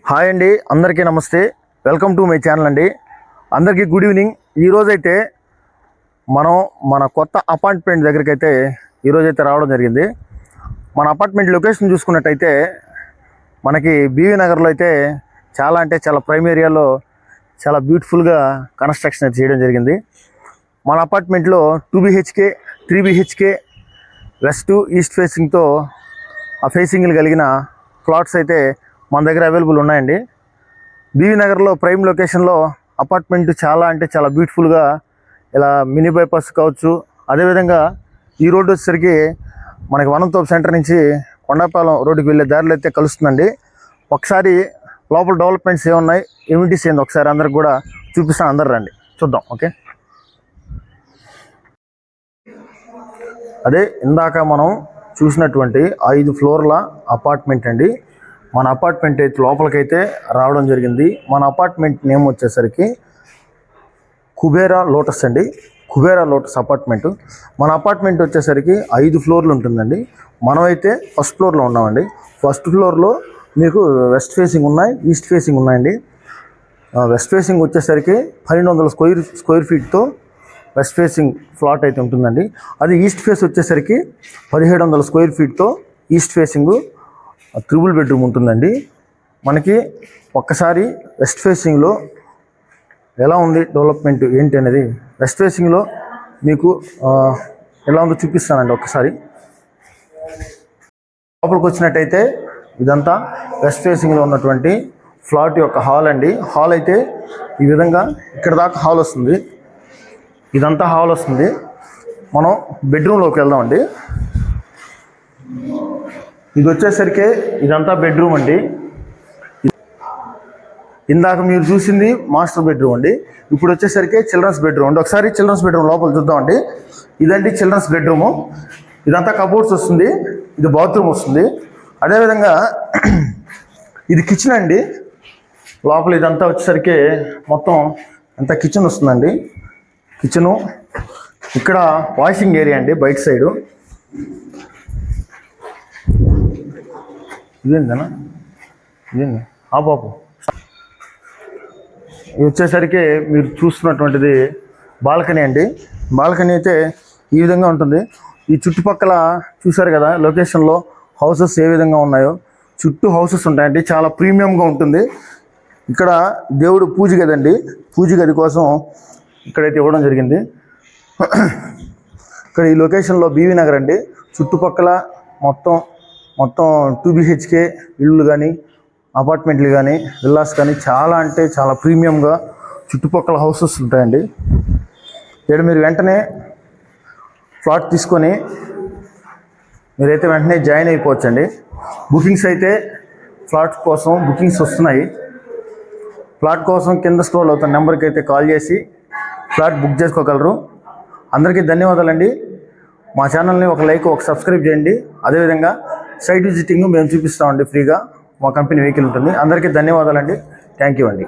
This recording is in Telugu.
హాయ్ అండి, అందరికీ నమస్తే. వెల్కమ్ టు మై ఛానల్ అండి. అందరికీ గుడ్ ఈవినింగ్. ఈరోజైతే మనం మన కొత్త అపార్ట్మెంట్ దగ్గరికి అయితే ఈరోజైతే రావడం జరిగింది. మన అపార్ట్మెంట్ లొకేషన్ చూసుకున్నట్టయితే మనకి బీవీ నగర్లో అయితే చాలా ప్రైమ్ ఏరియాలో చాలా బ్యూటిఫుల్గా కన్స్ట్రక్షన్ అయితే చేయడం జరిగింది. మన అపార్ట్మెంట్లో 2 BHK 3 BHK వెస్ట్ ఈస్ట్ ఫేసింగ్తో ఆ ఫేసింగ్లు కలిగిన ప్లాట్స్ అయితే మన దగ్గర అవైలబుల్ ఉన్నాయండి. బీవీ నగర్లో ప్రైమ్ లొకేషన్లో అపార్ట్మెంట్ చాలా బ్యూటిఫుల్గా ఇలా మినీ బైపాస్ కావచ్చు. అదేవిధంగా ఈ రోడ్డు వచ్చేసరికి మనకి వనంతోపు సెంటర్ నుంచి కొండాపాలెం రోడ్డుకి వెళ్ళే దారిలో అయితే కలుస్తుందండి. ఒకసారి లోపల డెవలప్మెంట్స్ ఏమున్నాయి, ఎమ్యూనిటీస్ ఏంది ఒకసారి అందరికి కూడా చూపిస్తాను. అందరు రండి చూద్దాం. ఓకే, అదే ఇందాక మనం చూసినటువంటి 5 ఫ్లోర్ల అపార్ట్మెంట్ అండి. మన అపార్ట్మెంట్ అయితే లోపలికైతే రావడం జరిగింది. మన అపార్ట్మెంట్ నేమ్ వచ్చేసరికి కుబేరా లోటస్ అండి. Kubera lotus apartment. మన అపార్ట్మెంట్ వచ్చేసరికి 5 ఫ్లోర్లు ఉంటుందండి. మనమైతే ఫస్ట్ ఫ్లోర్లో ఉన్నామండి. ఫస్ట్ ఫ్లోర్లో మీకు వెస్ట్ ఫేసింగ్ ఉన్నాయి, ఈస్ట్ ఫేసింగ్ ఉన్నాయండి. వెస్ట్ ఫేసింగ్ వచ్చేసరికి 1200 స్క్వేర్ ఫీట్తో వెస్ట్ ఫేసింగ్ ఫ్లాట్ అయితే ఉంటుందండి. అది ఈస్ట్ ఫేస్ వచ్చేసరికి 1700 స్క్వేర్ ఫీట్తో ఈస్ట్ ఫేసింగ్ 3 బెడ్రూమ్ ఉంటుందండి. మనకి ఒక్కసారి వెస్ట్ ఫేసింగ్లో ఎలా ఉంది డెవలప్మెంట్ ఏంటి అనేది వెస్ట్ ఫేసింగ్లో మీకు ఎలా ఉందో చూపిస్తానండి. ఒక్కసారి లోపలికి వచ్చినట్టయితే ఇదంతా వెస్ట్ ఫేసింగ్లో ఉన్నటువంటి ఫ్లాట్ యొక్క హాల్ అండి. హాల్ అయితే ఈ విధంగా ఇక్కడ దాకా హాల్ వస్తుంది. ఇదంతా హాల్ వస్తుంది. మనం బెడ్రూమ్లోకి వెళ్దామండి. ఇది వచ్చేసరికి ఇదంతా బెడ్రూమ్ అండి. ఇందాక మీరు చూసింది మాస్టర్ బెడ్రూమ్ అండి. ఇప్పుడు వచ్చేసరికి చిల్డ్రన్స్ బెడ్రూమ్ అండి. ఒకసారి చిల్డ్రన్స్ బెడ్రూమ్ లోపల చూద్దామండి. ఇదండి చిల్డ్రన్స్ బెడ్రూము. ఇదంతా కబోర్డ్స్ వస్తుంది. ఇది బాత్రూమ్ వస్తుంది. అదేవిధంగా ఇది కిచెన్ అండి. లోపల ఇదంతా వచ్చేసరికి మొత్తం అంతా కిచెన్ వస్తుందండి. కిచెను ఇక్కడ వాషింగ్ ఏరియా అండి. బయట సైడు ఇదేందనా ఇదేంది ఆ బాబు. ఇది వచ్చేసరికి మీరు చూస్తున్నటువంటిది బాల్కనీ అండి. బాల్కనీ అయితే ఈ విధంగా ఉంటుంది. ఈ చుట్టుపక్కల చూసారు కదా లొకేషన్లో హౌసెస్ ఏ విధంగా ఉన్నాయో. చుట్టూ హౌసెస్ ఉంటాయండి. చాలా ప్రీమియంగా ఉంటుంది. ఇక్కడ దేవుడు పూజ గదండి. పూజ గది కోసం ఇక్కడైతే ఇవ్వడం జరిగింది. ఇక్కడ ఈ లొకేషన్లో బీవీ నగర్ అండి. చుట్టుపక్కల మొత్తం 2 BHK ఇళ్ళు కానీ అపార్ట్మెంట్లు కానీ విల్లాస్ కానీ చాలా ప్రీమియంగా చుట్టుపక్కల హౌసెస్ ఉంటాయండి. ఇక్కడ మీరు వెంటనే ఫ్లాట్ తీసుకొని మీరైతే వెంటనే జాయిన్ అయిపోవచ్చండి. బుకింగ్స్ అయితే ఫ్లాట్ కోసం బుకింగ్స్ వస్తున్నాయి. ఫ్లాట్ కోసం కింద స్క్రోల్ అవుతున్న నెంబర్కి అయితే కాల్ చేసి ఫ్లాట్ బుక్ చేసుకోగలరు. అందరికీ ధన్యవాదాలండి. మా ఛానల్ని ఒక లైక్, ఒక సబ్స్క్రైబ్ చేయండి. అదేవిధంగా సైట్ విజిటింగ్ మేము చూపిస్తామండి ఫ్రీగా. మా కంపెనీ వెహికల్ ఉంటుంది. అందరికీ ధన్యవాదాలండి. థ్యాంక్ యూ అండి.